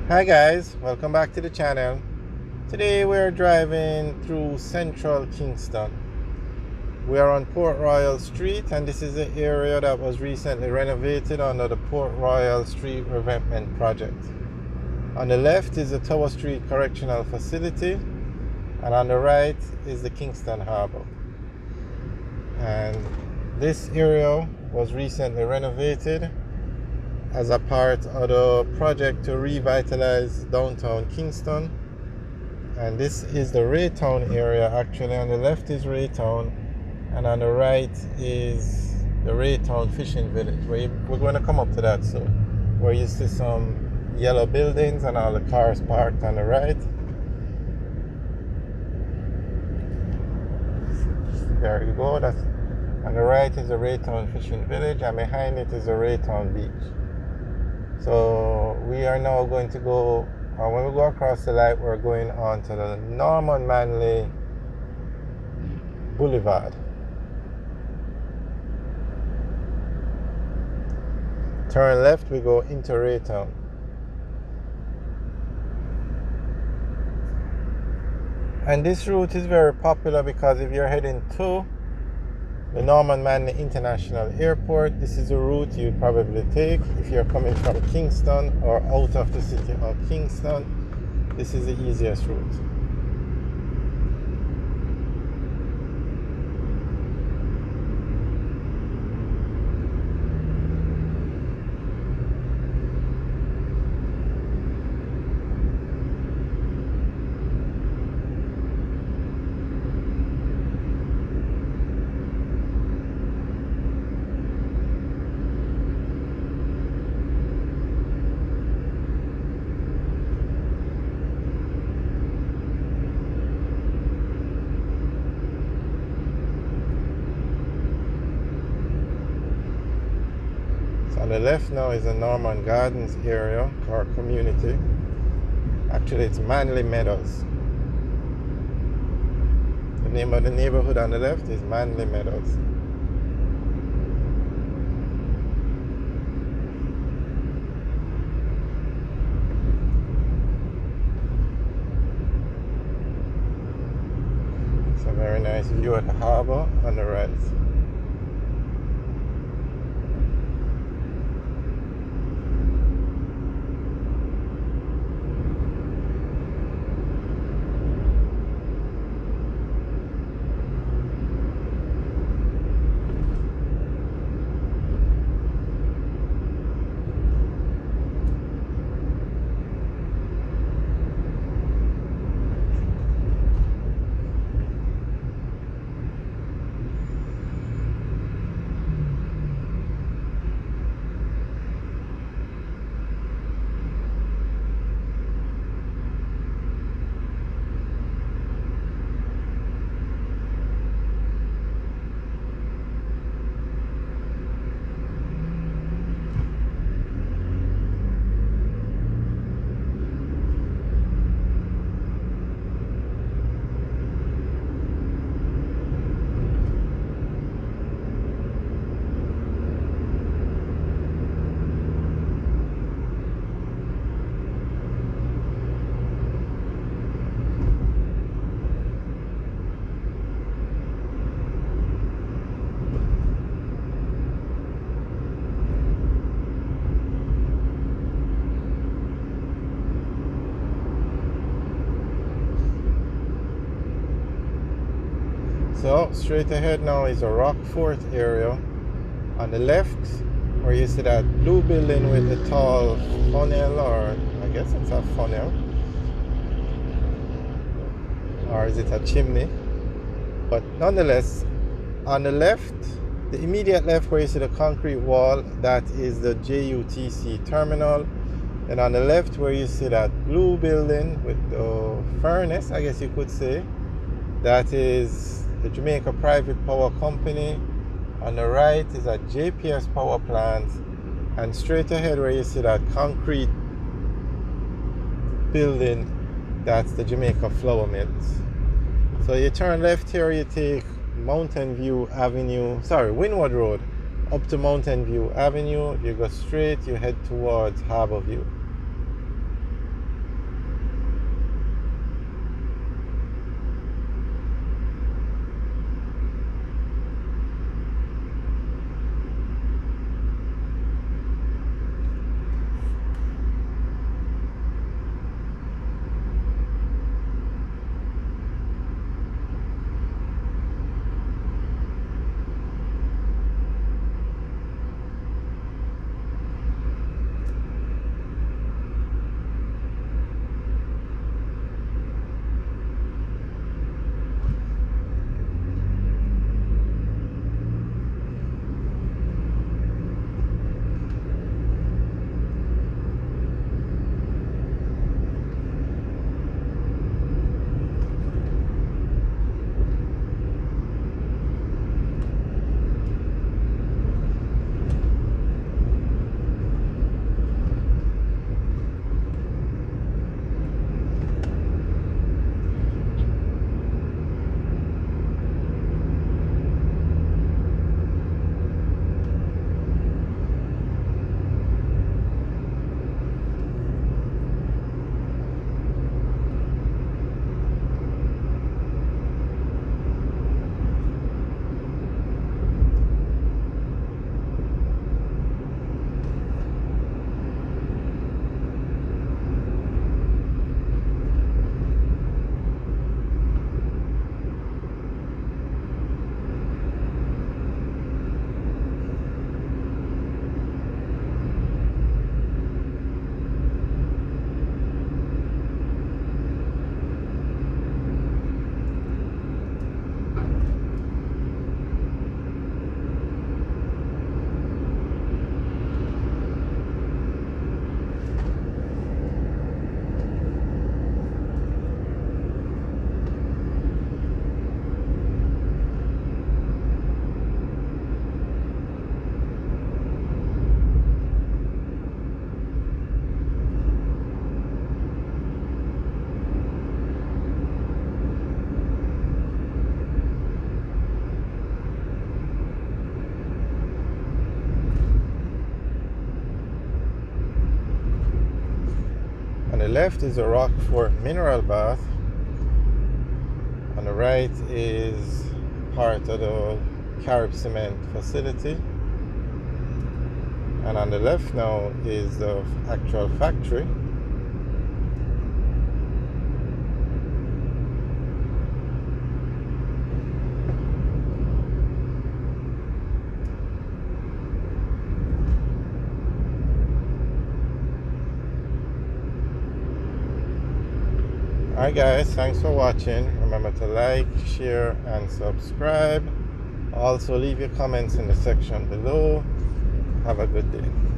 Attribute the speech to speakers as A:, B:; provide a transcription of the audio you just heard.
A: Hi guys, welcome back to the channel. Today we're driving through central Kingston. We are on Port Royal Street, and this is the area that was recently renovated under the Port Royal Street Revetment Project. On the left is the Tower Street Correctional Facility, and on the right is the Kingston Harbour. And this area was recently renovated as a part of the project to revitalize downtown Kingston. And this is the Raytown area. Actually, on the left is Raytown, and on the right is the Raytown Fishing Village. We're going to come up to that soon, where you see some yellow buildings and all the cars parked on the right. There you go. That's on the right is the Raytown Fishing Village, and behind it is the Raytown Beach. So we are now going to go, when we go across the light, we're going on to the Norman Manley Boulevard. Turn left, we go into Raytown. And this route is very popular because if you're heading to the Norman Manley International Airport, this is the route you'd probably take. If you're coming from Kingston or out of the city of Kingston, this is the easiest route. On the left now is the Norman Gardens area, or community. Actually, it's Manley Meadows. The name of the neighborhood on the left is Manley Meadows. It's a very nice view of the harbor on the right. So straight ahead now is the Rockfort area. On the left, where you see that blue building with the tall funnel, or I guess it's a funnel, or is it a chimney? But nonetheless, on the left, the immediate left where you see the concrete wall, that is the JUTC terminal. And on the left where you see that blue building with the furnace, I guess you could say, that is the Jamaica Private Power Company. On the right is a JPS power plant, and straight ahead where you see that concrete building, that's the Jamaica Flour Mills. So you turn left here, you take Windward Road up to Mountain View Avenue. You go straight, you head towards Harbour View. the left is a Rockfort mineral bath. On the right is part of the Carib Cement facility. And on the left now is the actual factory. Alright guys, thanks for watching. Remember to like, share and subscribe. Also leave your comments in the section below. Have a good day.